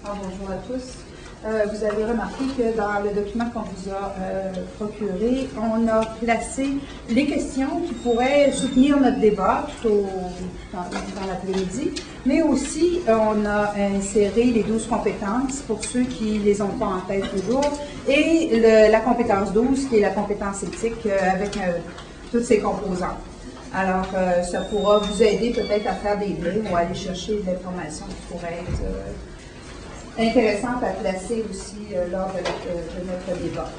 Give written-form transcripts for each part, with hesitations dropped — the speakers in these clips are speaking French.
Bonjour à tous. Vous avez remarqué que dans le document qu'on vous a procuré, on a placé les questions qui pourraient soutenir notre débat dans l'après-midi, mais aussi on a inséré les 12 compétences pour ceux qui les ont pas en tête toujours, et la compétence 12 qui est la compétence éthique avec toutes ses composantes. Alors, ça pourra vous aider peut-être à faire des liens ou à aller chercher de l'information qui pourrait être intéressante à placer aussi lors de notre débat.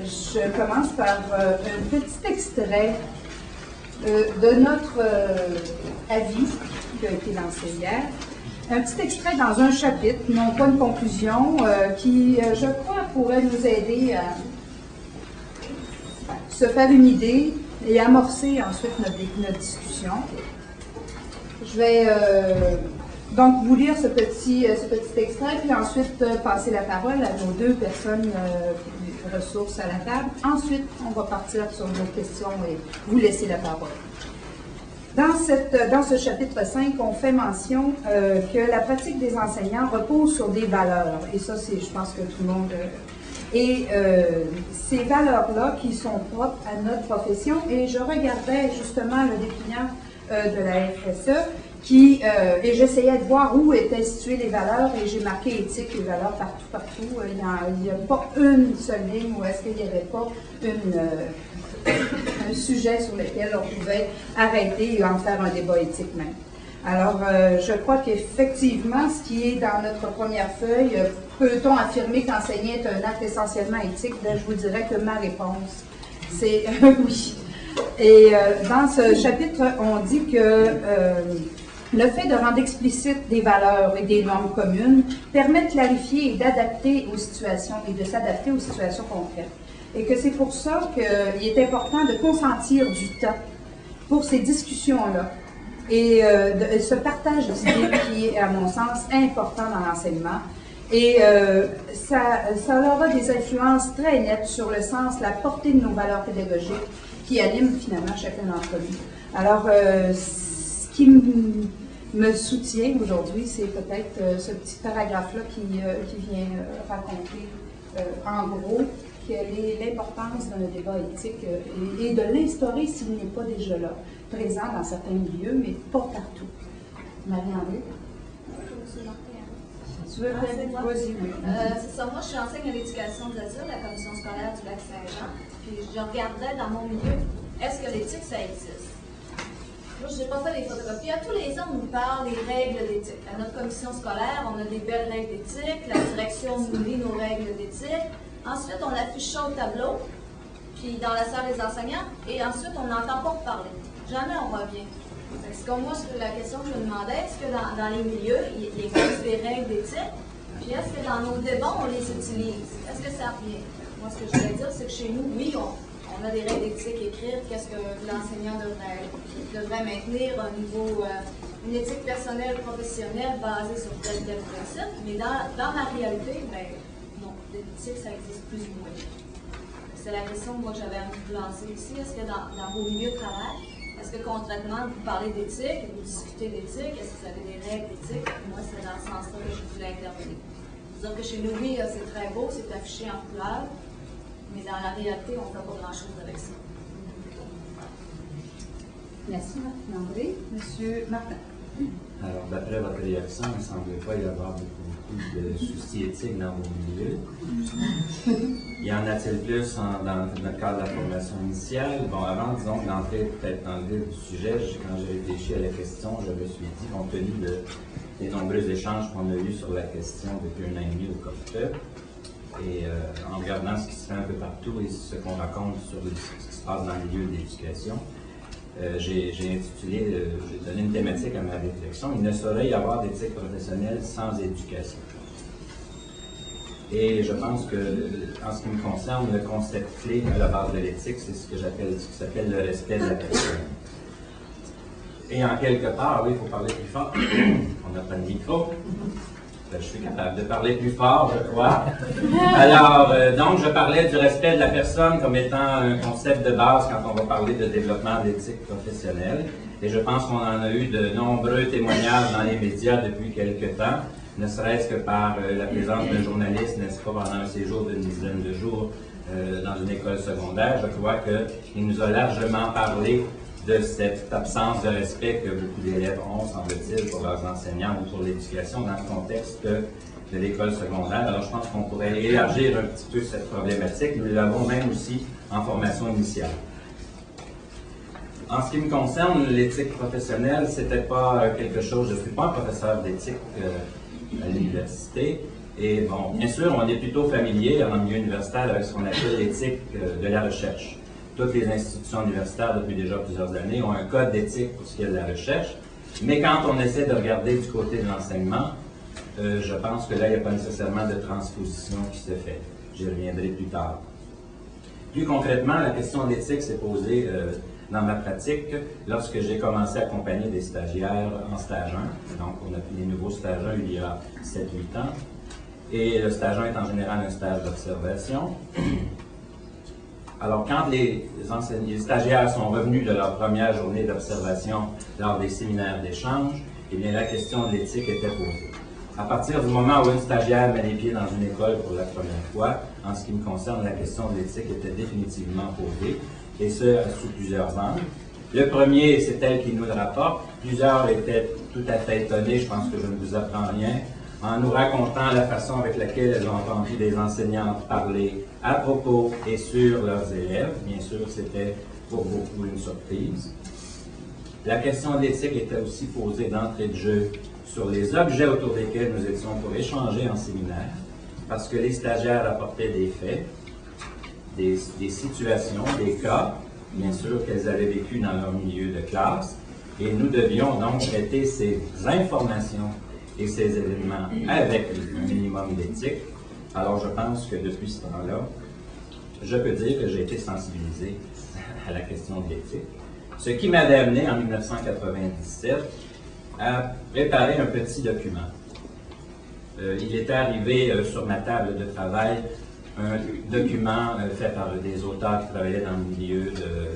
Je commence par un petit extrait de notre avis qui a été lancé hier. Un petit extrait dans un chapitre, non pas une conclusion, qui, je crois, pourrait nous aider à se faire une idée et amorcer ensuite notre discussion. Je vais donc vous lire ce petit extrait, puis ensuite passer la parole à nos deux personnes ressources à la table. Ensuite, on va partir sur nos questions et vous laisser la parole. Dans ce chapitre 5, on fait mention que la pratique des enseignants repose sur des valeurs. Et ça, je pense que tout le monde... Et ces valeurs-là qui sont propres à notre profession, et je regardais justement le dépliant de la FSE, et j'essayais de voir où étaient situées les valeurs, et j'ai marqué éthique et valeurs partout. Il n'y a pas une seule ligne où est-ce qu'il n'y avait pas un sujet sur lequel on pouvait arrêter et en faire un débat éthique même. Alors, je crois qu'effectivement, ce qui est dans notre première feuille, peut-on affirmer qu'enseigner est un acte essentiellement éthique? Bien, je vous dirais que ma réponse, c'est oui. Et dans ce chapitre, on dit que le fait de rendre explicite des valeurs et des normes communes permet de clarifier et d'adapter aux situations et de s'adapter aux situations concrètes. Et que c'est pour ça qu'il est important de consentir du temps pour ces discussions-là. Et ce partage d'idées qui est, à mon sens, important dans l'enseignement. Et ça aura des influences très nettes sur le sens, la portée de nos valeurs pédagogiques qui animent finalement chacun d'entre nous. Alors, ce qui me soutient aujourd'hui, c'est peut-être ce petit paragraphe-là qui vient raconter, en gros, quelle est l'importance d'un débat éthique et de l'instaurer s'il n'est pas déjà là, présent dans certains milieux, mais pas partout. Marie-André? Tu veux vas-y, oui. C'est ça, moi je enseigne à l'éducation des adultes, la commission scolaire du Lac-Saint-Jean, puis je regardais dans mon milieu, est-ce que l'éthique ça existe? Moi je n'ai pas fait les photocopies, tous les ans on nous parle des règles d'éthique. À notre commission scolaire, on a des belles règles d'éthique, la direction nous lit nos règles d'éthique, ensuite on affiche ça au tableau, puis dans la salle des enseignants, et ensuite on n'entend pas parler. Jamais on revient. Comme moi, la question que je me demandais, est-ce que dans les milieux, il existe des règles d'éthique? Puis est-ce que dans nos débats, on les utilise? Est-ce que ça revient? Moi, ce que je voulais dire, c'est que chez nous, oui, on a des règles d'éthique écrites. Qu'est-ce que l'enseignant devrait maintenir au niveau, une éthique personnelle, professionnelle, basée sur tel principe. Mais dans la réalité, ben, non, l'éthique, ça existe plus ou moins. C'est la question moi, que j'avais envie de lancer ici. Est-ce que dans vos milieux de travail, est-ce que concrètement, vous parlez d'éthique, vous discutez d'éthique, est-ce que vous avez des règles d'éthique? Moi, c'est dans ce sens-là que je voulais intervenir. C'est-à-dire que chez nous, oui, c'est très beau, c'est affiché en couleur, mais dans la réalité, on ne fait pas grand-chose avec ça. Merci, Marc-André. Monsieur Martin. Alors, d'après votre réaction, il ne semblait pas y avoir beaucoup de soucis éthiques dans vos milieux. Y en a-t-il plus dans notre cadre de la formation initiale? Bon, avant, disons, d'entrer peut-être dans le vif du sujet, quand j'ai réfléchi à la question, je me suis dit, compte tenu des nombreux échanges qu'on a eus sur la question depuis 1 an et demi au COFTE, et en regardant ce qui se fait un peu partout et ce qu'on raconte sur ce qui se passe dans le milieu de l'éducation, j'ai donné une thématique à ma réflexion. Il ne saurait y avoir d'éthique professionnelle sans éducation. Et je pense que, en ce qui me concerne, le concept clé à la base de l'éthique, c'est ce qui s'appelle le respect de la personne. Et en quelque part, oui, il faut parler plus fort. On n'a pas de micro. Je suis capable de parler plus fort, je crois. Alors, donc, je parlais du respect de la personne comme étant un concept de base quand on va parler de développement d'éthique professionnelle. Et je pense qu'on en a eu de nombreux témoignages dans les médias depuis quelque temps, ne serait-ce que par la présence d'un journaliste, n'est-ce pas, pendant un séjour d'une dizaine de jours dans une école secondaire. Je crois qu'il nous a largement parlé de cette absence de respect que beaucoup d'élèves ont, semble-t-il, pour leurs enseignants ou pour l'éducation dans le contexte de l'école secondaire. Alors, je pense qu'on pourrait élargir un petit peu cette problématique. Nous l'avons même aussi en formation initiale. En ce qui me concerne, l'éthique professionnelle, c'était pas quelque chose, je ne suis pas un professeur d'éthique à l'université. Et bon, bien sûr, on est plutôt familier en milieu universitaire avec ce qu'on appelle l'éthique de la recherche. Toutes les institutions universitaires, depuis déjà plusieurs années, ont un code d'éthique pour ce qui est de la recherche. Mais quand on essaie de regarder du côté de l'enseignement, je pense que là, il n'y a pas nécessairement de transposition qui se fait. J'y reviendrai plus tard. Plus concrètement, la question de l'éthique s'est posée dans ma pratique lorsque j'ai commencé à accompagner des stagiaires en stage 1. Donc, on a les nouveaux stages 1 il y a 7-8 ans. Et le stage 1 est en général un stage d'observation. Alors, quand les stagiaires sont revenus de leur première journée d'observation lors des séminaires d'échange, eh bien, la question de l'éthique était posée. À partir du moment où une stagiaire met les pieds dans une école pour la première fois, en ce qui me concerne, la question de l'éthique était définitivement posée, et ce, sous plusieurs angles. Le premier, c'est elle qui nous le rapporte. Plusieurs étaient tout à fait étonnés, je pense que je ne vous apprends rien, en nous racontant la façon avec laquelle elles ont entendu des enseignantes parler à propos et sur leurs élèves. Bien sûr, c'était pour beaucoup une surprise. La question de l'éthique était aussi posée d'entrée de jeu sur les objets autour desquels nous étions pour échanger en séminaire, parce que les stagiaires apportaient des faits, des situations, des cas, bien sûr, qu'elles avaient vécu dans leur milieu de classe, et nous devions donc traiter ces informations et ces événements avec un minimum d'éthique. Alors, je pense que depuis ce temps-là, je peux dire que j'ai été sensibilisé à la question de l'éthique. Ce qui m'avait amené en 1997 à préparer un petit document. Il était arrivé sur ma table de travail un document fait par des auteurs qui travaillaient dans le milieu de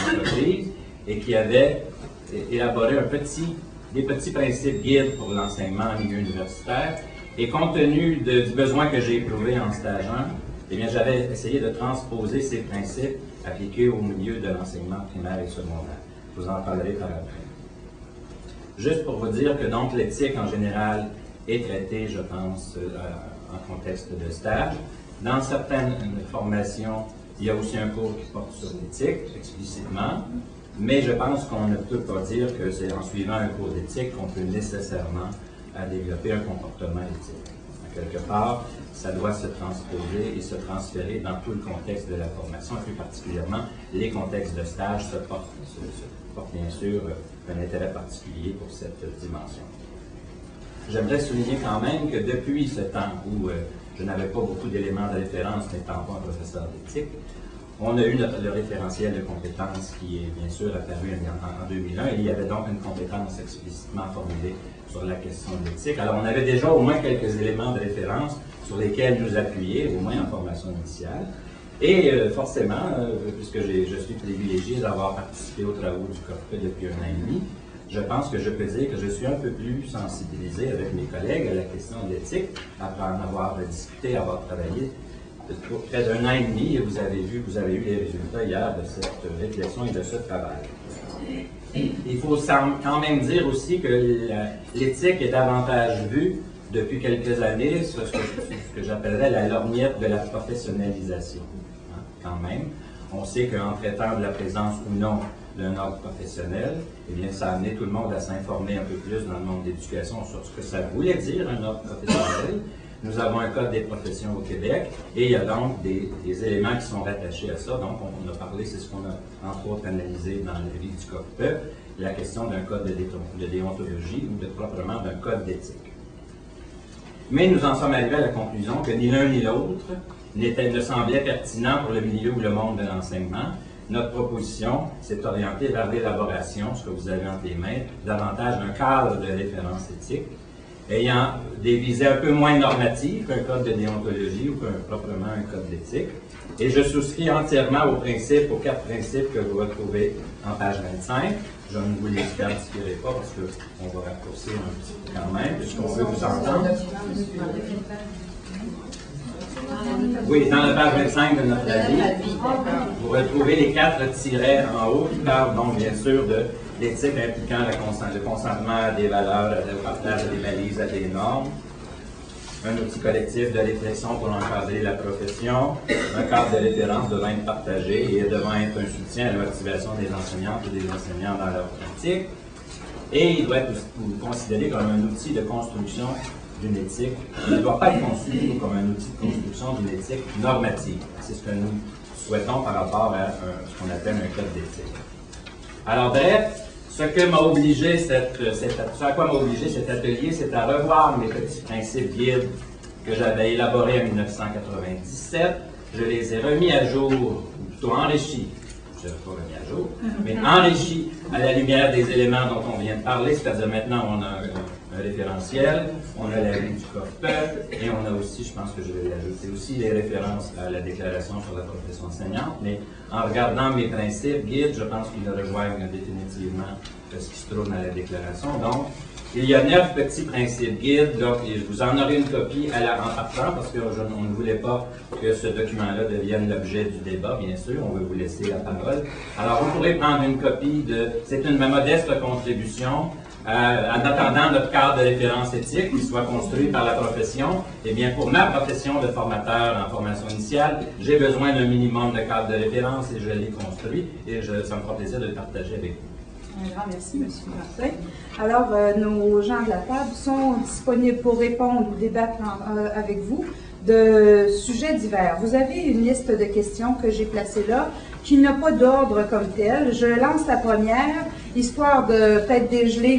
l'entreprise et qui avait élaboré des petits principes guides pour l'enseignement en milieu universitaire. Et compte tenu du besoin que j'ai éprouvé en stage 1, eh bien, j'avais essayé de transposer ces principes appliqués au milieu de l'enseignement primaire et secondaire. Je vous en parlerai par après. Juste pour vous dire que donc l'éthique en général est traitée, je pense, en contexte de stage. Dans certaines formations, il y a aussi un cours qui porte sur l'éthique explicitement, mais je pense qu'on ne peut pas dire que c'est en suivant un cours d'éthique qu'on peut nécessairement développer un comportement éthique. Quelque part, ça doit se transposer et se transférer dans tout le contexte de la formation, et plus particulièrement les contextes de stage se portent bien sûr un intérêt particulier pour cette dimension. J'aimerais souligner quand même que depuis ce temps où je n'avais pas beaucoup d'éléments de référence n'étant pas un professeur d'éthique, on a eu le référentiel de compétences qui est bien sûr apparu en 2001 et il y avait donc une compétence explicitement formulée sur la question de l'éthique. Alors on avait déjà au moins quelques éléments de référence sur lesquels nous appuyer, au moins en formation initiale. Et forcément, puisque je suis privilégié d'avoir participé aux travaux du CORPE depuis 1 an et demi, je pense que je peux dire que je suis un peu plus sensibilisé avec mes collègues à la question de l'éthique, après en avoir discuté, avoir travaillé pour près d'1 an et demi, et vous avez eu les résultats hier de cette réflexion et de ce travail. Il faut quand même dire aussi que l'éthique est davantage vue depuis quelques années sur ce que j'appellerais la lorgnette de la professionnalisation. Quand même, on sait qu'en traitant de la présence ou non d'un ordre professionnel, eh bien, ça a amené tout le monde à s'informer un peu plus dans le monde de l'éducation sur ce que ça voulait dire un ordre professionnel. Nous avons un code des professions au Québec et il y a donc des éléments qui sont rattachés à ça. Donc, on a parlé, c'est ce qu'on a entre autres analysé dans le livre du CORPE, la question d'un code de déontologie ou proprement d'un code d'éthique. Mais nous en sommes arrivés à la conclusion que ni l'un ni l'autre ne semblait pertinent pour le milieu ou le monde de l'enseignement. Notre proposition s'est orientée vers l'élaboration, ce que vous avez entre les mains, davantage d'un cadre de référence éthique, ayant des visées un peu moins normatives qu'un code de déontologie ou proprement un code d'éthique, Et je souscris entièrement aux 4 principes que vous retrouvez en page 25. Je ne vous les identifierai pas parce qu'on va raccourcir un petit peu quand même, puisqu'on veut vous entendre. Oui, dans la page 25 de notre avis, vous retrouvez les 4 tirets en haut qui parlent donc bien sûr de l'éthique impliquant le consentement à des valeurs, au partage à des balises, à des normes, un outil collectif de réflexion pour encadrer la profession, un cadre de référence devant être partagé et devant être un soutien à la motivation des enseignantes et des enseignants dans leur pratique. Et il doit être considéré comme un outil de construction d'une éthique. Il ne doit pas être conçu comme un outil de construction d'une éthique normative. C'est ce que nous souhaitons par rapport à ce qu'on appelle un code d'éthique. Alors bref, ce à quoi m'a obligé cet atelier, c'est à revoir mes petits principes guides que j'avais élaborés en 1997. Je les ai remis à jour, ou plutôt enrichis. Je ne l'ai pas remis à jour, mais enrichis à la lumière des éléments dont on vient de parler, c'est-à-dire maintenant on a un référentiel, on a la ligne du corps-peuple, et on a aussi, je pense que je vais ajouter aussi, les références à la déclaration sur la profession enseignante, mais en regardant mes principes guides, je pense qu'ils rejoignent définitivement ce qui se trouve dans la déclaration. Donc, il y a 9 petits principes guides, donc vous en aurez une copie en partant, parce qu'on ne voulait pas que ce document-là devienne l'objet du débat, bien sûr, on veut vous laisser la parole. Alors, vous pourrez prendre une copie c'est ma modeste contribution, en attendant notre cadre de référence éthique qui soit construit par la profession. Eh bien, pour ma profession de formateur en formation initiale, j'ai besoin d'un minimum de cadre de référence et je l'ai construit et ça me fera plaisir de le partager avec vous. Un grand merci, M. Martin. Alors, nos gens de la table sont disponibles pour répondre ou débattre avec vous de sujets divers. Vous avez une liste de questions que j'ai placées là, qui n'a pas d'ordre comme tel. Je lance la première, histoire de peut-être dégeler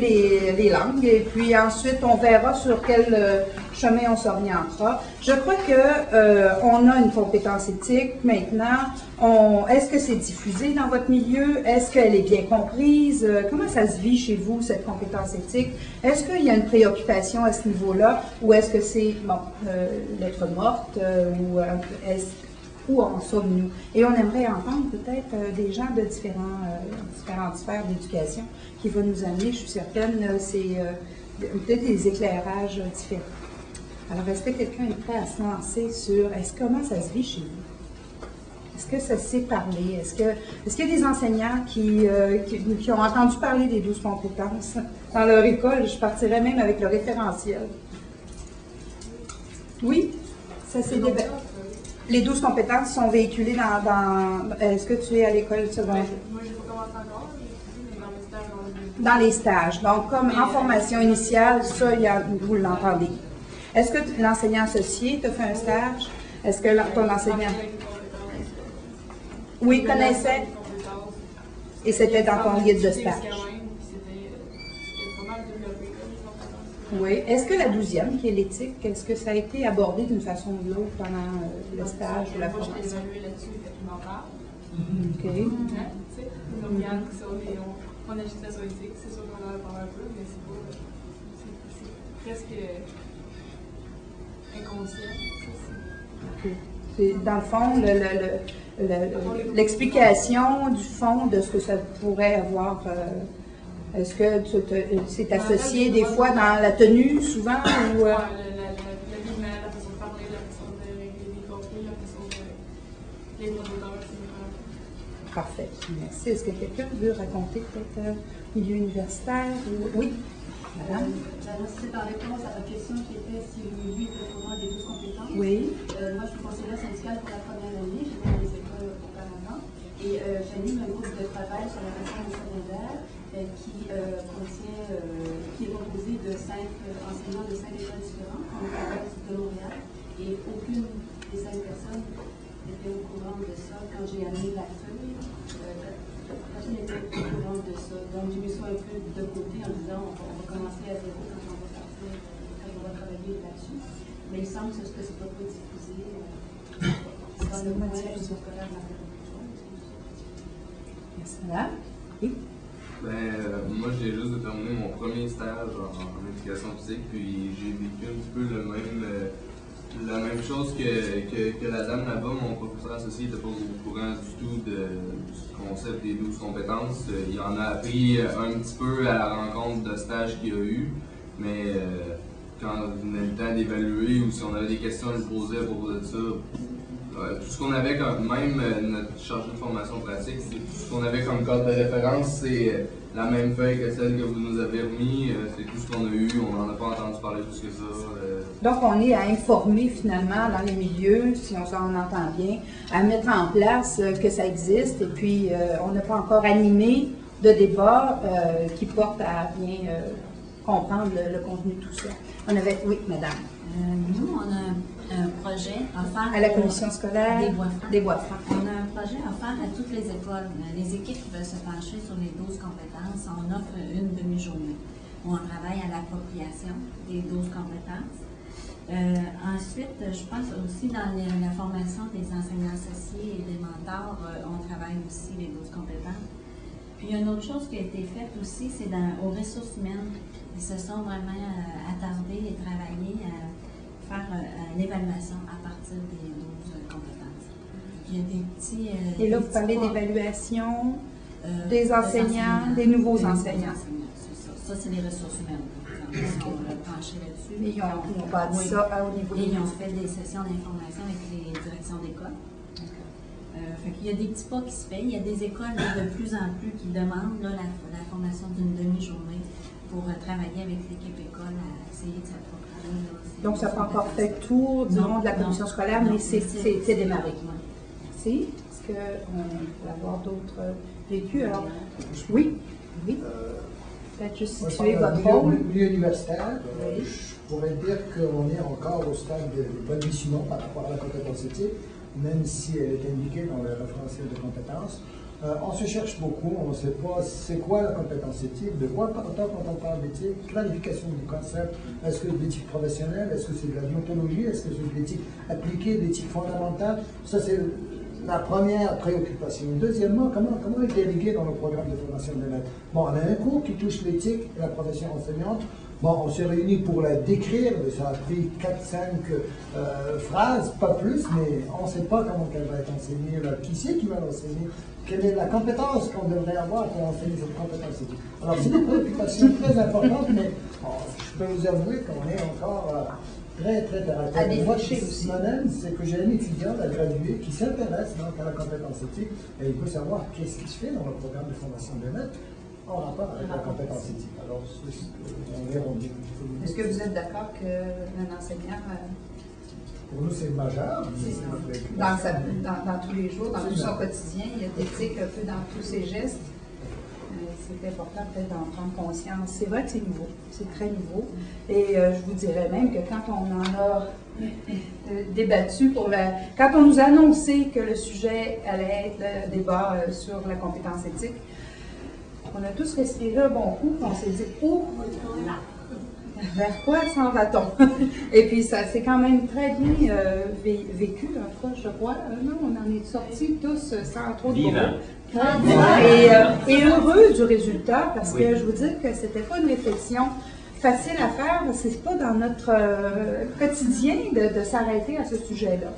les langues, et puis ensuite on verra sur quel chemin on s'orientera. Je crois que on a une compétence éthique maintenant. Est-ce que c'est diffusé dans votre milieu? Est-ce qu'elle est bien comprise? Comment ça se vit chez vous, cette compétence éthique? Est-ce qu'il y a une préoccupation à ce niveau-là, ou est-ce que c'est, lettre morte, où en sommes-nous? Et on aimerait entendre peut-être des gens de différentes sphères d'éducation qui vont nous amener, je suis certaine, c'est peut-être des éclairages différents. Alors, est-ce que quelqu'un est prêt à se lancer sur comment ça se vit chez vous? Est-ce que ça s'est parlé? Est-ce qu'il y a des enseignants qui ont entendu parler des 12 compétences dans leur école? Je partirais même avec le référentiel. Oui? Ça s'est débattu. Les 12 compétences sont véhiculées dans est-ce que tu es à l'école secondaire? Moi, je n'ai pas commencé encore, mais dans les stages, dans les stages. Donc, comme en formation initiale, ça, vous l'entendez. Est-ce que l'enseignant associé t'a fait un stage? Est-ce que ton enseignant... Oui, connaissait? Et c'était dans ton guide de stage? Oui. Est-ce que la 12e, qui est l'éthique, est-ce que ça a été abordé d'une façon ou de l'autre pendant le stage ou la formation? Je l'ai évalué là-dessus, il m'en parle. OK. On regarde ça, mais on agit ça sur l'éthique. C'est sûr qu'on en a parlé un peu, mais c'est presque inconscient. C'est dans le fond, l'explication du fond de ce que ça pourrait avoir. Est-ce que c'est associé des fois dans la tenue, souvent? Ou, la façon de parler, la façon de régler les conflits, la façon de les droits. Parfait. Merci. Est-ce que quelqu'un veut raconter peut-être milieu universitaire? Oui. Madame? C'est par réponse à la question qui était si le milieu était au courant des 12 compétences. Oui. Moi, je suis conseillère syndicale pour la première année. J'ai fait des écoles auparavant. Et j'anime un groupe de travail sur la réforme du secondaire qui est composé de 5 enseignants de 5 écoles différentes en province de Montréal. Et aucune des 5 personnes n'était au courant de ça quand j'ai amené la feuille. Personne n'était au courant de ça. Donc, j'ai mis ça un peu de côté en disant on va commencer à zéro quand on va partir, quand on va travailler là-dessus. Mais il semble que c'est pas trop diffusé dans le collège scolaire de la région. Merci, madame. Oui. Moi, j'ai juste terminé mon premier stage en éducation physique, puis j'ai vécu un petit peu la même chose que la dame là-bas, mon professeur associé n'était pas au courant du tout du concept des 12 compétences. Il en a appris un petit peu à la rencontre de stage qu'il a eu, mais quand on a le temps d'évaluer ou si on avait des questions à lui poser à propos de ça, tout ce qu'on avait même notre chargé de formation pratique, tout ce qu'on avait comme cadre de référence, c'est la même feuille que celle que vous nous avez remis, c'est tout ce qu'on a eu, on n'en a pas entendu parler plus que ça. Donc, on est à informer finalement dans les milieux, si on s'en entend bien, à mettre en place que ça existe et puis on n'a pas encore animé de débat qui porte à bien comprendre le contenu de tout ça. On avait, oui, madame. Nous, on a un projet offert à la commission scolaire des Bois-Francs. On a un projet offert à toutes les écoles. Les équipes qui veulent se pencher sur les 12 compétences, on offre une demi-journée où on travaille à l'appropriation des 12 compétences. Ensuite, je pense aussi dans la formation des enseignants associés et des mentors, on travaille aussi les 12 compétences. Puis il y a une autre chose qui a été faite aussi, c'est aux ressources humaines. Ils se sont vraiment attardés et travaillés à faire l'évaluation à partir des 12 compétences. Il y a des petits... et là, vous parlez d'évaluation des enseignants, des nouveaux enseignants. C'est ça. Ça, c'est les ressources humaines. On a penché là-dessus. Et ils ont bâti ça au niveau et ils ont fait des sessions d'information avec les directions d'école. Il y a des petits pas qui se font. Il y a des écoles de plus en plus qui demandent là, la formation d'une demi-journée pour travailler avec l'équipe école à essayer de s'approprier. Donc, ça n'a pas encore fait le tour du monde de la commission scolaire, mais c'est démarré. Merci. Est-ce qu'on peut avoir d'autres vécus? Alors, oui. Peut-être juste situer votre rôle. Au milieu universitaire, je pourrais dire qu'on est encore au stade de balbutiement par rapport à la compétence éthique, même si elle est indiquée dans le référentiel de compétences. On se cherche beaucoup, on ne sait pas c'est quoi la compétence éthique, de quoi quand on parle d'éthique, planification du concept, est-ce que c'est de l'éthique professionnelle, est-ce que c'est de la déontologie, est-ce que c'est de l'éthique appliquée, de l'éthique fondamentale, ça c'est la première préoccupation. Deuxièmement, comment est délégué dans le programme de formation de maître? Bon, on a un cours qui touche l'éthique et la profession enseignante. Bon, on s'est réunis pour la décrire, mais ça a pris 4-5 phrases, pas plus, mais on ne sait pas comment elle va être enseignée, là. Qui c'est qui va l'enseigner? Quelle est la compétence qu'on devrait avoir pour enseigner cette compétence? Alors, c'est une préoccupation très importante, mais je peux vous avouer qu'on est encore très terre à terre. Moi, moi-même, c'est que j'ai un étudiant, un gradué, qui s'intéresse donc à la compétence éthique, et il veut savoir qu'est-ce qui se fait dans le programme de formation de maître en rapport avec la compétence éthique. Alors, on verra bien. Est-ce que vous êtes d'accord qu'un enseignant... Pour nous, c'est majeur. Dans tous les jours, dans tout son quotidien, il y a d'éthique un peu dans tous ses gestes. C'est important peut-être d'en prendre conscience. C'est vrai que c'est nouveau, c'est très nouveau. Et je vous dirais même que quand on en a débattu, quand on nous a annoncé que le sujet allait être le débat sur la compétence éthique, on a tous respiré un bon coup, on s'est dit « Oh, vers quoi s'en va-t-on? » Et puis ça s'est quand même très bien vécu, en tout cas, je crois. Non, on en est sortis tous sans trop de bruit. Et heureux du résultat, parce que je vous dis que c'était pas une réflexion facile à faire, c'est pas dans notre quotidien de s'arrêter à ce sujet-là.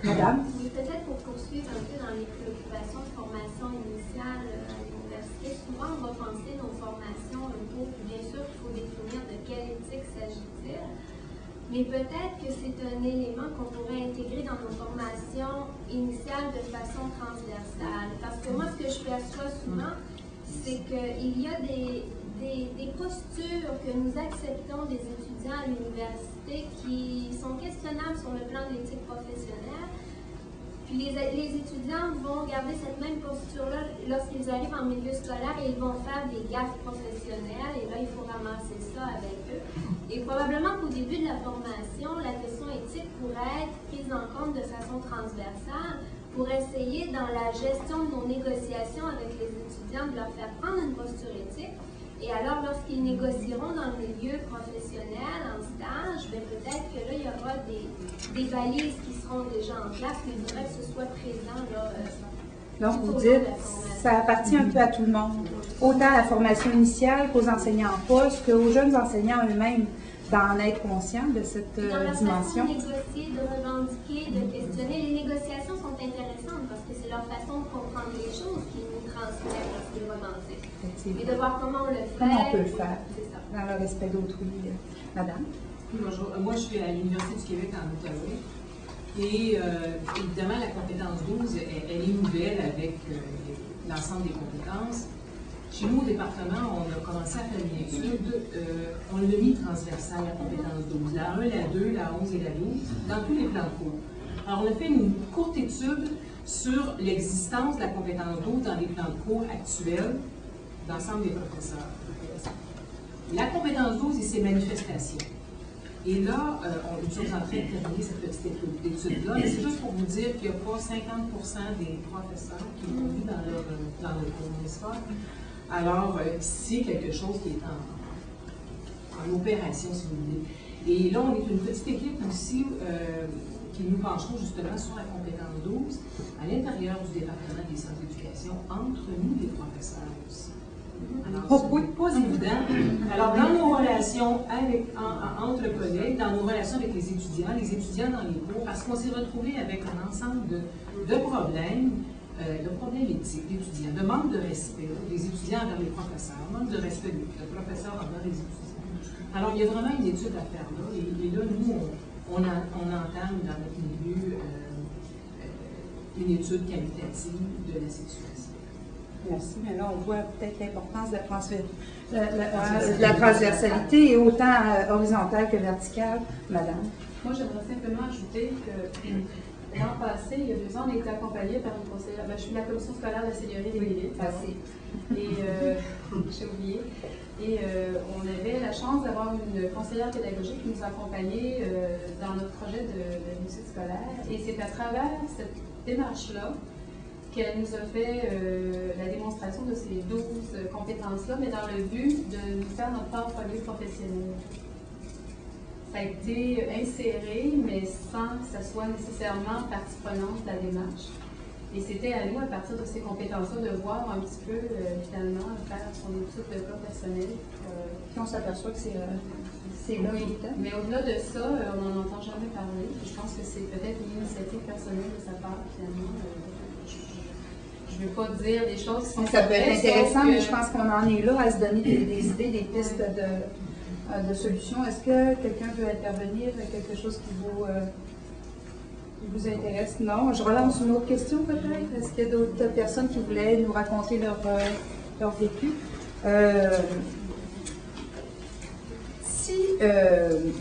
Madame? Oui, peut-être pour poursuivre un peu dans les préoccupations de formation initiale à l'université, souvent on va penser nos formations un cours, bien sûr qu'il faut définir de quelle éthique s'agit-il, mais peut-être que c'est un élément qu'on pourrait intégrer dans nos formations initiales de façon transversale. Parce que moi, ce que je perçois souvent, c'est qu'il y a des postures que nous acceptons des étudiants à l'université qui sont questionnables sur le plan de l'éthique professionnelle. Puis les étudiants vont garder cette même posture-là lorsqu'ils arrivent en milieu scolaire et ils vont faire des gaffes professionnelles et là, il faut ramasser ça avec eux. Et probablement qu'au début de la formation, la question éthique pourrait être prise en compte de façon transversale pour essayer, dans la gestion de nos négociations avec les étudiants, de leur faire prendre une posture éthique. Et alors, lorsqu'ils négocieront dans le milieu professionnel, en stage, peut-être que là, il y aura des balises qui seront déjà en place, mais il faudrait que ce soit présent là. Donc, vous dites, ça appartient un peu à tout le monde, autant à la formation initiale qu'aux enseignants en poste, qu'aux jeunes enseignants eux-mêmes. d'en être conscient de cette Dans la dimension. façon de négocier, de revendiquer, de questionner, les négociations sont intéressantes parce que c'est leur façon de comprendre les choses qui nous transmettent lorsqu'ils revendiquent. Et de voir comment on le fait. Comment on peut le faire C'est ça. dans le respect d'autrui. Madame? Oui, bonjour. Moi, je suis à l'Université du Québec en Outaouais. Et évidemment, la compétence 12, elle est nouvelle avec l'ensemble des compétences. Chez nous, au département, on a commencé à faire une étude, on l'a mis transversale, la compétence 12, la 1, la 2, la 11 et la 12, dans tous les plans de cours. Alors, on a fait une courte étude sur l'existence de la compétence 12 dans les plans de cours actuels d'ensemble des professeurs. La compétence 12 et ses manifestations. Et là, nous sommes en train de terminer cette petite étude-là, mais c'est juste pour vous dire qu'il n'y a pas 50% des professeurs qui l'ont vu dans leur cours, n'est-ce pas? Alors, c'est quelque chose qui est en opération, si vous voulez. Et là, on est une petite équipe aussi qui nous pencherons justement sur la compétence 12 à l'intérieur du département des sciences d'éducation, entre nous, les professeurs aussi. Alors, c'est pas évident. Alors, dans nos relations entre collègues, dans nos relations avec les étudiants dans les cours, parce qu'on s'est retrouvés avec un ensemble de problèmes, de problèmes éthiques d'étudiants, de manque de respect des étudiants envers les professeurs, manque de respect des professeurs envers les étudiants. Alors, il y a vraiment une étude à faire là, et là, nous, on entame dans notre milieu une étude qualitative de la situation. Merci, mais là, on voit peut-être l'importance de la transversalité, et autant horizontale que verticale. Madame? Moi, j'aimerais simplement ajouter que l'an passé, il y a 2 ans, on a été accompagnés par une conseillère. Je suis de la commission scolaire de la Seigneurie des Mille-Îles. Et j'ai oublié. Et on avait la chance d'avoir une conseillère pédagogique qui nous accompagnait dans notre projet de réussite scolaire. Et c'est à travers cette démarche-là qu'elle nous a fait la démonstration de ces 12 compétences-là, mais dans le but de nous faire notre portfolio professionnel. Ça a été inséré, mais sans que ça soit nécessairement partie prenante de la démarche. Et c'était à nous, à partir de ces compétences-là, de voir un petit peu, finalement, faire son étude de cas personnel. Puis on s'aperçoit que c'est là évident. Mais au-delà de ça, on n'en entend jamais parler. Je pense que c'est peut-être une initiative personnelle de sa part, finalement. Je ne veux pas dire des choses qui sont... Ça peut être intéressant, mais je pense qu'on en est là à se donner des idées, des pistes de solutions. Est-ce que quelqu'un veut intervenir avec quelque chose qui vous intéresse? Non? Je relance une autre question peut-être. Est-ce qu'il y a d'autres personnes qui voulaient nous raconter leur vécu? Si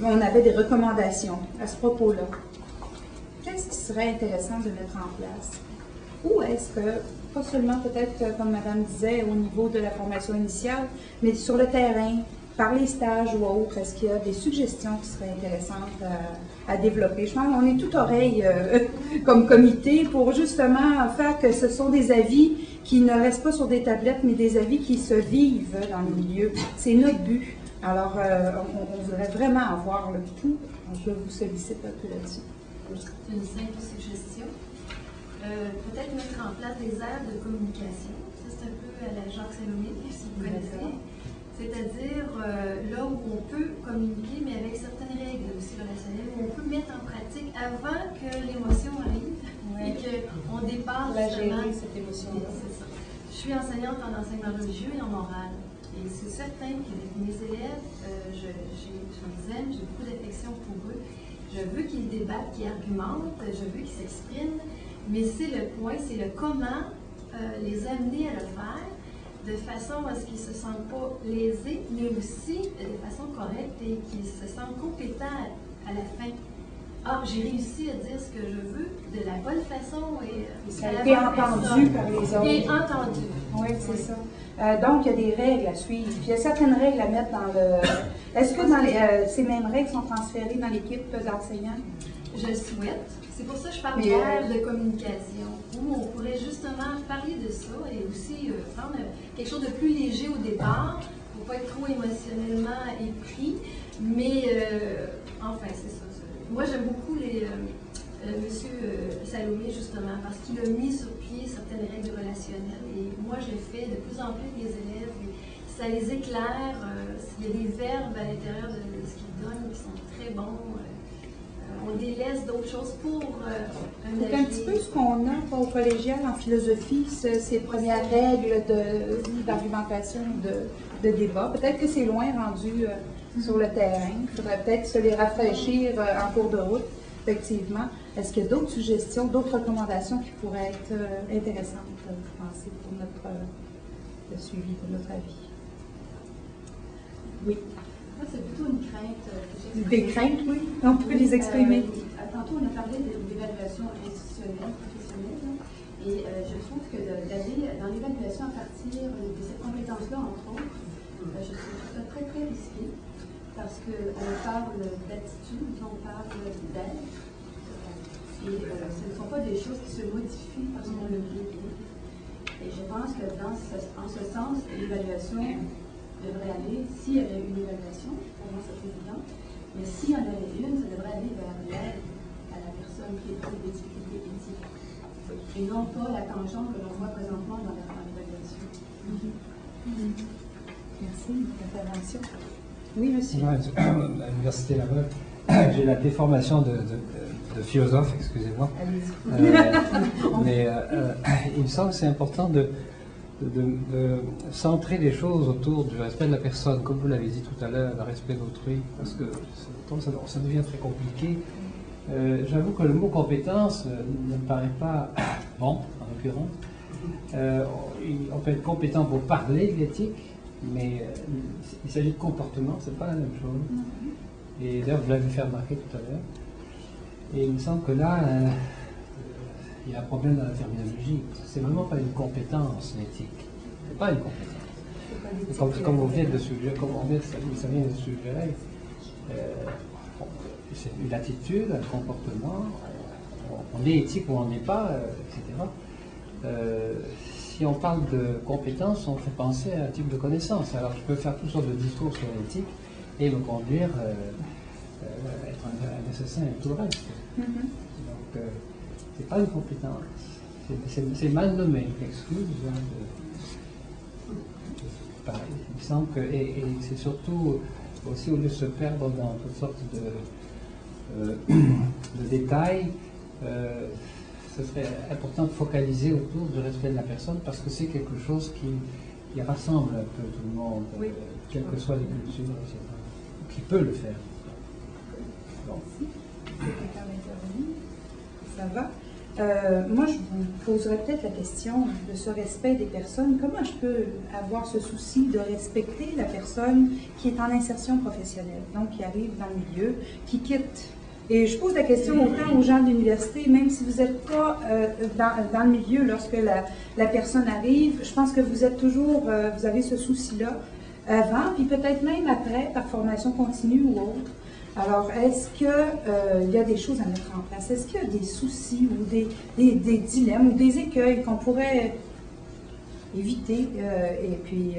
on avait des recommandations à ce propos-là, qu'est-ce qui serait intéressant de mettre en place? Ou est-ce que, pas seulement peut-être, comme Madame disait, au niveau de la formation initiale, mais sur le terrain, par les stages ou autres, est-ce qu'il y a des suggestions qui seraient intéressantes à développer? Je pense qu'on est tout oreille comme comité pour justement faire que ce sont des avis qui ne restent pas sur des tablettes, mais des avis qui se vivent dans le milieu. C'est notre but. Alors, on voudrait vraiment avoir le pouls. Je vous sollicite un peu là-dessus. C'est une simple suggestion. Peut-être mettre en place des aires de communication. Ça, c'est un peu à la Jacques Salomé, si vous connaissez. C'est-à-dire là où on peut communiquer, mais avec certaines règles aussi relationnelles, où on peut mettre en pratique avant que l'émotion arrive et qu'on dépasse justement cette émotion-là. C'est ça. Je suis enseignante en enseignement religieux et en morale. Et c'est certain que mes élèves, je les aime, j'ai beaucoup d'affection pour eux. Je veux qu'ils débattent, qu'ils argumentent, je veux qu'ils s'expriment. Mais c'est le point, c'est le comment les amener à le faire de façon à ce qu'ils ne se sentent pas lésés, mais aussi de façon correcte et qu'ils se sentent compétents à la fin. Ah, j'ai réussi à dire ce que je veux de la bonne façon et ça a été entendu par les autres. Et entendu. Oui, c'est ça. Donc, il y a des règles à suivre. Puis, il y a certaines règles à mettre dans le... Est-ce que ces mêmes règles sont transférées dans l'équipe d'enseignants? Je le souhaite. C'est pour ça que je parle d'air de communication, où on pourrait justement parler de ça et aussi prendre quelque chose de plus léger au départ, pour ne pas être trop émotionnellement épris. Mais enfin, c'est ça. Moi, j'aime beaucoup M. Salomé, justement, parce qu'il a mis sur pied certaines règles relationnelles. Et moi, je le fais de plus en plus avec les élèves. Et ça les éclaire. S'il y a des verbes à l'intérieur de ce qu'ils donnent, qui sont très bons. On délaisse d'autres choses pour C'est un petit peu ce qu'on a au collégial en philosophie, ces premières règles d'argumentation, de débat. Peut-être que c'est loin rendu sur le terrain. Il faudrait peut-être se les rafraîchir en cours de route, effectivement. Est-ce qu'il y a d'autres suggestions, d'autres recommandations qui pourraient être intéressantes, vous pensez, pour le suivi de notre avis? Oui. Moi, c'est plutôt une crainte. Des craintes, oui. On peut les exprimer. Tantôt, on a parlé de l'évaluation institutionnelle, professionnelle. Et je trouve que d'aller dans l'évaluation à partir de cette compétence-là, entre autres, je trouve ça très, très risqué. Parce qu'on parle d'attitude, on parle d'être. Et ce ne sont pas des choses qui se modifient parce qu'on le vit. Et je pense que en ce sens, l'évaluation devrait aller, s'il y avait une évaluation, pour moi c'est évident, mais s'il y en avait une, ça devrait aller vers l'aide à la personne qui éprouve des difficultés éthiques. Et non pas la tangente que l'on voit présentement dans l'évaluation. Merci. Intervention. Oui, monsieur. À l'Université Laval, j'ai la déformation de philosophe, excusez-moi. Mais il me semble que c'est important de centrer les choses autour du respect de la personne, comme vous l'avez dit tout à l'heure, le respect d'autrui, parce que ça devient très compliqué. J'avoue que le mot compétence ne me paraît pas bon, en l'occurrence. On peut être compétent pour parler de l'éthique, mais il s'agit de comportement, c'est pas la même chose. Et d'ailleurs, vous l'avez fait remarquer tout à l'heure. Et il me semble que là, il y a un problème dans la terminologie. C'est vraiment pas une compétence, l'éthique. C'est pas une compétence. Comme on vient de suggérer, ça vient de suggérer, c'est une attitude, un comportement. On est éthique ou on n'est pas, etc. Si on parle de compétence, on fait penser à un type de connaissance. Alors je peux faire toutes sortes de discours sur l'éthique et me conduire, être un assassin et tout le reste. Donc, c'est pas une compétence. C'est mal nommé, excuse. Pareil. Il semble que, et c'est surtout aussi au lieu de se perdre dans toutes sortes de détails, ce serait important de focaliser autour du respect de la personne parce que c'est quelque chose qui rassemble un peu tout le monde, quelles que soient les cultures, etc. Qui peut le faire. Bon. Ça va? Moi, je vous poserais peut-être la question de ce respect des personnes. Comment je peux avoir ce souci de respecter la personne qui est en insertion professionnelle, donc qui arrive dans le milieu, qui quitte? Et je pose la question autant aux gens de l'université, même si vous n'êtes pas dans le milieu lorsque la personne arrive, je pense que vous êtes toujours, vous avez ce souci-là avant, puis peut-être même après, par formation continue ou autre. Alors, est-ce qu'il y a des choses à mettre en place? Est-ce qu'il y a des soucis ou des dilemmes ou des écueils qu'on pourrait éviter et puis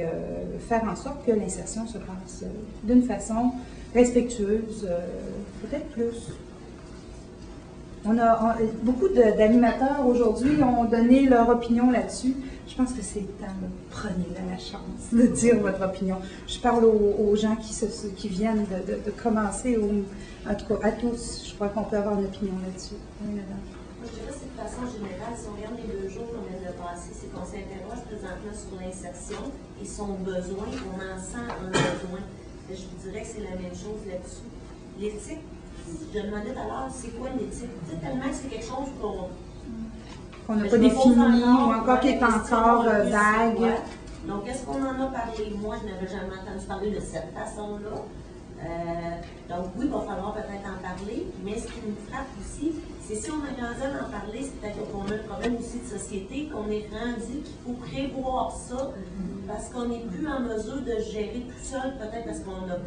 faire en sorte que l'insertion se passe d'une façon respectueuse, peut-être plus? Beaucoup d'animateurs aujourd'hui ont donné leur opinion là-dessus. Je pense que c'est le temps de prenez la chance de dire votre opinion. Je parle aux gens qui viennent de commencer, en tout cas à tous. Je crois qu'on peut avoir une opinion là-dessus. Oui, madame. Moi, je dirais que de façon générale, si on regarde les 2 jours qu'on vient de passer, c'est qu'on s'interroge présentement sur l'insertion et son besoin, on en sent un besoin. Je vous dirais que c'est la même chose là-dessus. L'éthique, je demandais tout à l'heure, c'est quoi l'éthique? Tellement que c'est quelque chose qu'on n'a pas défini ou encore qui est encore vague. Ouais. Donc, est-ce qu'on en a parlé? Moi, je n'avais jamais entendu parler de cette façon-là. Donc, oui, il va falloir peut-être en parler, mais ce qui nous frappe aussi, c'est si on a grandi à en parler, c'est peut-être qu'on a un problème aussi de société, qu'on est rendu qu'il faut prévoir ça, parce qu'on n'est plus en mesure de gérer tout seul, peut-être parce qu'on a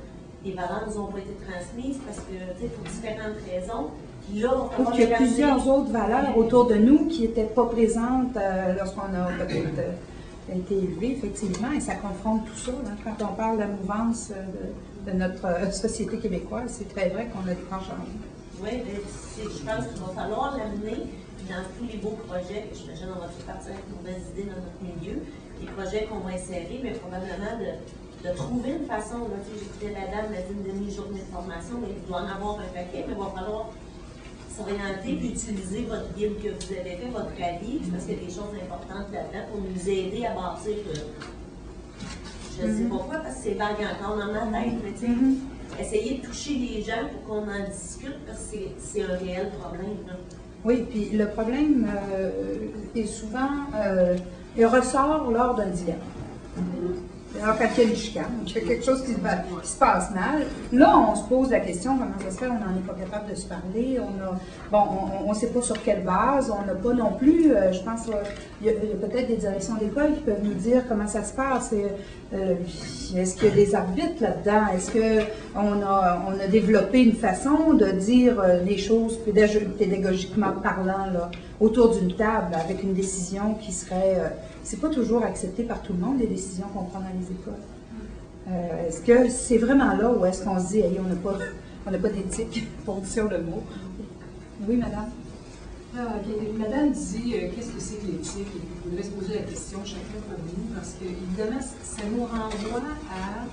les valeurs nous ont pas été transmises, parce que, tu sais, pour différentes raisons. Puis là, il y a plusieurs autres valeurs autour de nous qui n'étaient pas présentes lorsqu'on a peut-être été élevé, effectivement, et ça confronte tout ça. Hein, quand on parle de la mouvance de notre société québécoise, c'est très vrai qu'on a des grands changements. Oui, je pense qu'il va falloir l'amener dans tous les beaux projets, j'imagine on va tous partir avec de nouvelles idées dans notre milieu, les projets qu'on va insérer, mais probablement de de trouver une façon, là, j'écoutais la dame, elle a dit une demi-journée de formation, mais il doit en avoir un paquet, mais il va falloir s'orienter puis utiliser votre guide que vous avez fait, votre avis, parce qu'il y a des choses importantes là-dedans pour nous aider à bâtir. Je ne sais pas pourquoi, parce que c'est vague encore dans ma tête, mais tu sais, essayer de toucher les gens pour qu'on en discute, parce que c'est un réel problème. Là. Oui, puis le problème est souvent, il ressort lors d'un dialogue. Alors, quand il y a une chicane, qu'il y a quelque chose qui se passe mal, là, on se pose la question, comment ça se fait, on n'en est pas capable de se parler, on ne sait pas sur quelle base, on n'a pas non plus, je pense, il y a peut-être des directions d'école qui peuvent nous dire comment ça se passe. Est-ce qu'il y a des arbitres là-dedans? Est-ce qu'on a développé une façon de dire les choses pédagogiquement parlant, là, autour d'une table, avec une décision qui serait... c'est pas toujours accepté par tout le monde, les décisions qu'on prend dans les écoles. Est-ce que c'est vraiment là où est-ce qu'on se dit, hey, on n'a pas d'éthique, pour dire le mot? Oui, madame? Madame dit, qu'est-ce que c'est que l'éthique? Il faudrait se poser la question chacun pour nous, parce que, évidemment, ça nous renvoie à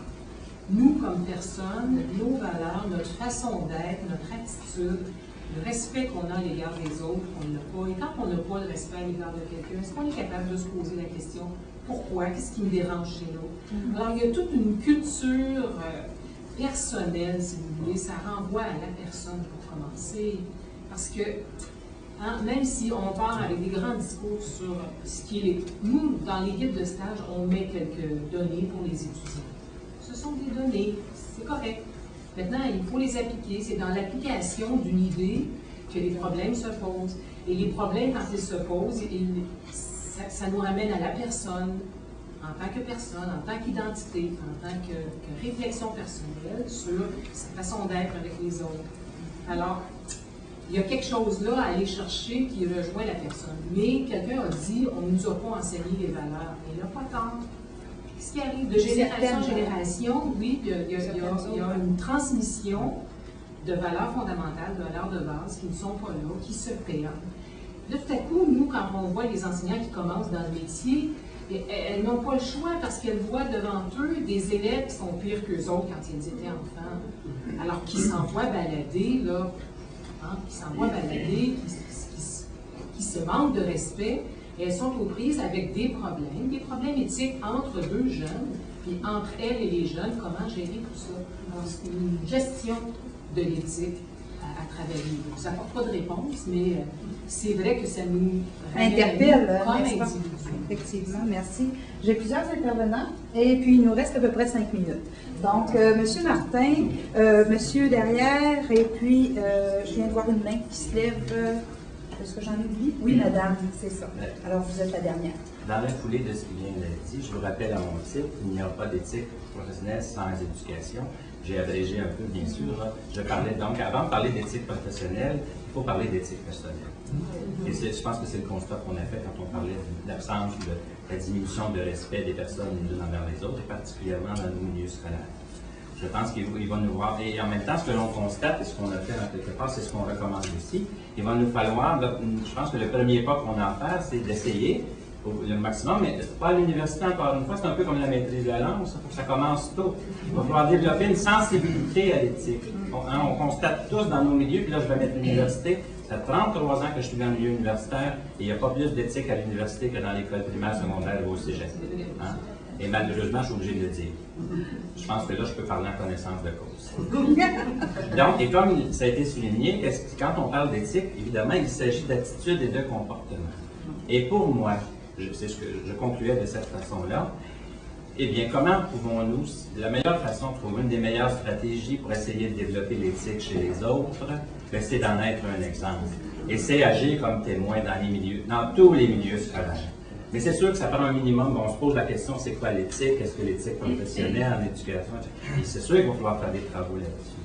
nous comme personnes, nos valeurs, notre façon d'être, notre attitude, le respect qu'on a à l'égard des autres, qu'on n'a pas. Et quand on n'a pas de respect à l'égard de quelqu'un, est-ce qu'on est capable de se poser la question, pourquoi? Qu'est-ce qui me dérange chez nous? Alors, il y a toute une culture personnelle, si vous voulez, ça renvoie à la personne pour commencer. Parce que, même si on part avec des grands discours sur ce qui est... Nous, dans les guides de stage, on met quelques données pour les étudiants. Ce sont des données, c'est correct. Maintenant, il faut les appliquer. C'est dans l'application d'une idée que les problèmes se posent. Et les problèmes, quand ils se posent, ça nous ramène à la personne, en tant que personne, en tant qu'identité, en tant que réflexion personnelle sur sa façon d'être avec les autres. Alors, il y a quelque chose là à aller chercher qui rejoint la personne. Mais quelqu'un a dit, on ne nous a pas enseigné les valeurs. Et là, pas tant. Ce qui arrive de génération en génération, oui, il y a une transmission de valeurs fondamentales, de valeurs de base qui ne sont pas là, qui se perdent. Là, tout à coup, nous, quand on voit les enseignants qui commencent dans le métier, elles n'ont pas le choix parce qu'elles voient devant eux des élèves qui sont pires qu'eux autres quand ils étaient enfants. Alors qu'ils s'envoient balader, là, qui s'envoient balader, qui se manquent de respect. Et elles sont aux prises avec des problèmes éthiques entre deux jeunes, puis entre elles et les jeunes, comment gérer tout ça. Alors, c'est une gestion de l'éthique à travailler. Ça n'apporte pas de réponse, mais c'est vrai que ça nous interpelle comme individus. Effectivement, merci. J'ai plusieurs intervenants, et puis il nous reste à peu près 5 minutes. Donc, M. Martin, monsieur derrière, et puis je viens de voir une main qui se lève. Est-ce que j'en oublie? Oui, madame, c'est ça. Alors, vous êtes la dernière. Dans la foulée de ce qui vient d'être dit, je vous rappelle à mon titre, il n'y a pas d'éthique professionnelle sans éducation. J'ai abrégé un peu, bien sûr. Je parlais donc, avant de parler d'éthique professionnelle, il faut parler d'éthique personnelle. Et je pense que c'est le constat qu'on a fait quand on parlait de l'absence de la diminution de respect des personnes les unes envers les autres, et particulièrement dans nos milieux scolaires. Je pense qu'il va nous voir, et en même temps, ce que l'on constate, et ce qu'on a fait dans quelque part, c'est ce qu'on recommande aussi. Il va nous falloir, je pense que le premier pas qu'on a à faire, c'est d'essayer le maximum, mais pas à l'université encore une fois, c'est un peu comme la maîtrise de la langue, ça, faut que ça commence tôt. Il va falloir développer une sensibilité à l'éthique. On constate tous dans nos milieux, puis là je vais mettre l'université, ça fait 33 ans que je suis dans le milieu universitaire, et il n'y a pas plus d'éthique à l'université que dans l'école primaire, secondaire ou au cégep. Hein? Et malheureusement, je suis obligé de le dire. Je pense que là, je peux parler en connaissance de cause. Donc, et comme ça a été souligné, quand on parle d'éthique, évidemment, il s'agit d'attitude et de comportement. Et pour moi, c'est ce que je concluais de cette façon-là, eh bien, comment pouvons-nous, la meilleure façon, trouver une des meilleures stratégies pour essayer de développer l'éthique chez les autres, c'est d'en être un exemple. Et c'est agir comme témoin dans les milieux, dans tous les milieux scolaires. Mais c'est sûr que ça prend un minimum. On se pose la question, c'est quoi l'éthique? Est-ce que l'éthique professionnelle en éducation? Et c'est sûr qu'il va falloir faire des travaux là-dessus.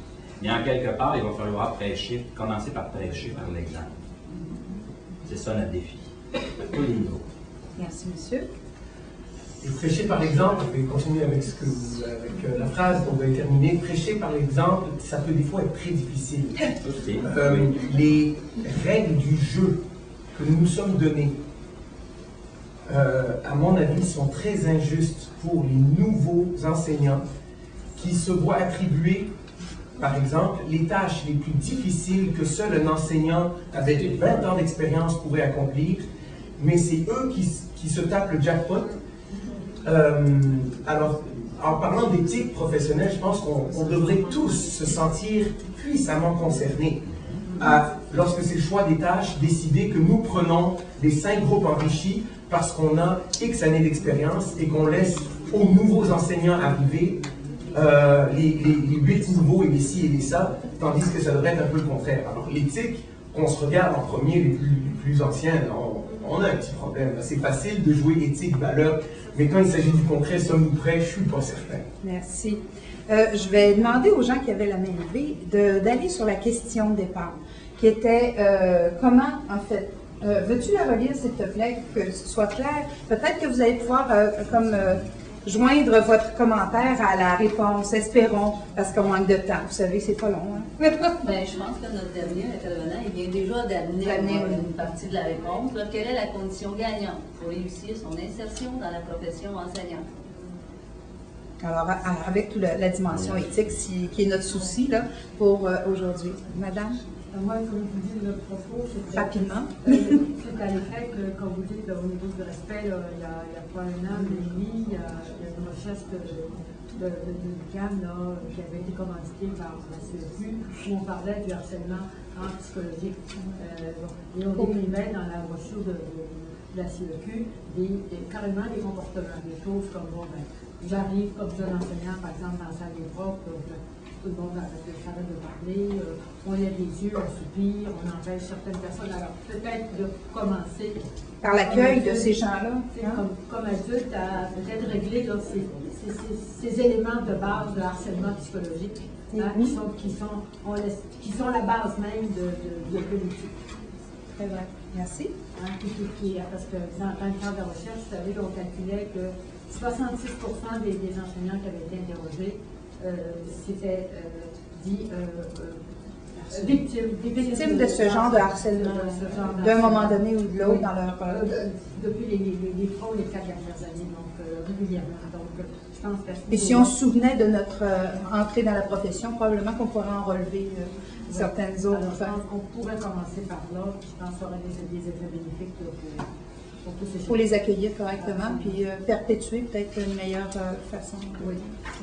Mais en quelque part, il va falloir prêcher, commencer par prêcher par l'exemple. C'est ça notre défi, à tous les niveaux. Merci, monsieur. Et prêcher par l'exemple, je vais continuer avec, la phrase dont vous avez terminé. Prêcher par l'exemple, ça peut des fois être très difficile. Les règles du jeu que nous nous sommes données, à mon avis, sont très injustes pour les nouveaux enseignants qui se voient attribuer, par exemple, les tâches les plus difficiles que seul un enseignant avec 20 ans d'expérience pourrait accomplir, mais c'est eux qui se tapent le jackpot. Alors, en parlant d'éthique professionnelle, je pense qu'on devrait tous se sentir puissamment concernés à, lorsque c'est le choix des tâches, décider que nous prenons les 5 groupes enrichis parce qu'on a X années d'expérience et qu'on laisse aux nouveaux enseignants arriver les 8 nouveaux et les ci et les ça, tandis que ça devrait être un peu le contraire. Alors l'éthique, on se regarde en premier, les plus anciens, on a un petit problème. C'est facile de jouer éthique, valeur, mais quand il s'agit du concret, sommes-nous prêts? Je ne suis pas certain. Merci. Je vais demander aux gens qui avaient la main levée d'aller sur la question de départ, qui était comment, en fait, veux-tu la relire, s'il te plaît, que ce soit clair? Peut-être que vous allez pouvoir, joindre votre commentaire à la réponse, espérons, parce qu'on manque de temps. Vous savez, c'est pas long. Hein? Bien, je pense que notre dernier intervenant, il vient déjà d'amener une partie de la réponse. Là, quelle est la condition gagnante pour réussir son insertion dans la profession enseignante? Alors, avec toute la dimension éthique qui est notre souci là, pour aujourd'hui. Madame? Moi, comme vous dites, notre propos, c'est rapidement. C'est à l'effet que, quand vous dites au niveau du respect, il y a pas un an et demi, il y a une recherche de CAM qui avait été commanditée par la CEQ, où on parlait du harcèlement psychologique. Et on décrivait dans la brochure de la CEQ carrément des comportements, des choses comme j'arrive comme jeune enseignant, par exemple, dans la salle des profs, tout le monde s'arrête de parler, on lève les yeux, on soupire, on empêche certaines personnes. Alors peut-être de commencer par l'accueil de ces gens-là. Comme adulte, à peut-être régler là, ces éléments de base de harcèlement psychologique qui sont la base même de politique. Très bien. Merci. Parce que dans le cadre de la recherche, vous savez, on calculait que 66% des enseignants qui avaient été interrogés s'étaient dit victimes de ce genre de harcèlement, d'un moment donné ou de l'autre dans leur... depuis les 3 ou les 4 dernières années, donc régulièrement. Donc, je pense et si on se souvenait de notre entrée dans la profession, probablement qu'on pourrait en relever certaines autres. Alors, on pourrait commencer par là, je pense qu'il y aurait des effets bénéfiques pour tous ces gens. Pour les accueillir correctement, puis perpétuer peut-être une meilleure façon.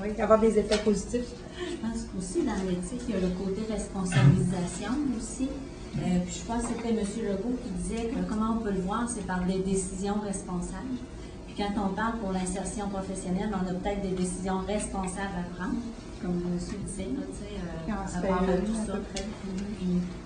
Oui, avoir des effets positifs. Je pense qu'aussi dans l'éthique, il y a le côté responsabilisation aussi. Puis je pense que c'était M. Legault qui disait que comment on peut le voir, c'est par des décisions responsables. Puis quand on parle pour l'insertion professionnelle, on a peut-être des décisions responsables à prendre, comme M. disait, à part de tout ça. Puis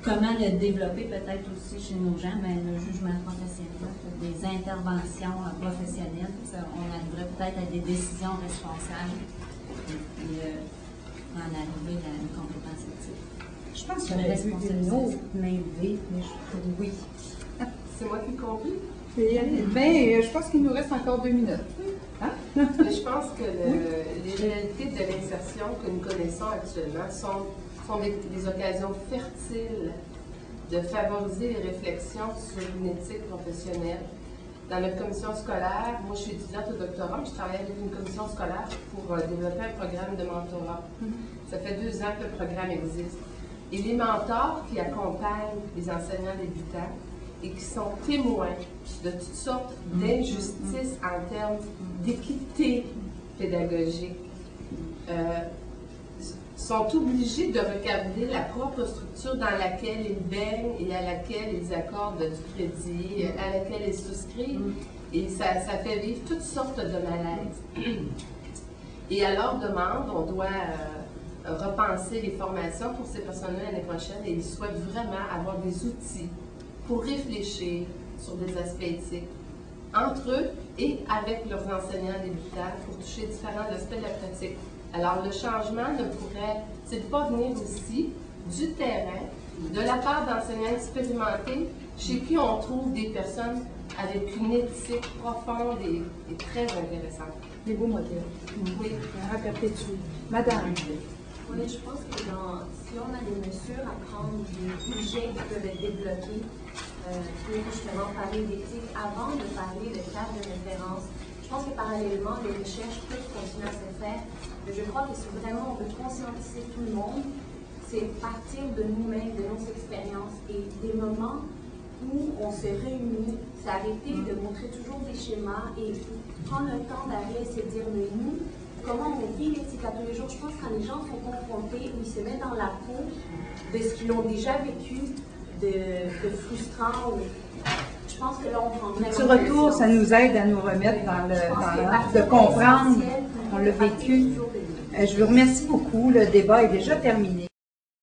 comment le développer peut-être aussi chez nos gens, le jugement professionnel, des interventions professionnelles, on arriverait peut-être à des décisions responsables. Et puis, en arriver à une compétence éthique. Je pense qu'il y aurait une autre main levée, mais oui. C'est moi qui conclue? Bien, je pense qu'il nous reste encore 2 minutes. Hein? Mais je pense que les réalités de l'insertion que nous connaissons actuellement sont des occasions fertiles de favoriser les réflexions sur une éthique professionnelle. Dans notre commission scolaire, moi je suis étudiante au doctorat, je travaille avec une commission scolaire pour développer un programme de mentorat. Ça fait 2 ans que le programme existe. Et les mentors qui accompagnent les enseignants débutants et qui sont témoins de toutes sortes d'injustices en termes d'équité pédagogique sont obligés de regarder la propre structure dans laquelle ils baignent et à laquelle ils accordent du crédit, à laquelle ils souscrivent. Et ça fait vivre toutes sortes de malaises. Et à leur demande, on doit repenser les formations pour ces personnes-là l'année prochaine et ils souhaitent vraiment avoir des outils pour réfléchir sur des aspects éthiques entre eux et avec leurs enseignants débutants pour toucher différents aspects de la pratique. Alors, le changement ne pourrait-il pas venir aussi du terrain, de la part d'enseignants expérimentés, chez qui on trouve des personnes avec une éthique profonde et très intéressante. Des beaux modèles. Oui, à perpétuer. Madame. Oui, je pense que si on a des mesures à prendre, des budgets qui peuvent être débloqués pour justement parler d'éthique avant de parler de cadre de référence. Je pense que parallèlement, les recherches peuvent continuer à se faire. Mais je crois que si vraiment on veut conscientiser tout le monde, c'est partir de nous-mêmes, de nos expériences et des moments où on se réunit, c'est arrêter de montrer toujours des schémas et prendre un temps d'arrêt et se dire, mais nous, comment on vit l'éthique à tous les jours. Je pense que quand les gens sont confrontés, où ils se mettent dans la peau de ce qu'ils ont déjà vécu, de frustrant, je pense que là, on prend vraiment Ce retour, ça nous aide à nous remettre dans de comprendre, on l'a vécu. Je vous remercie beaucoup, le débat est déjà terminé.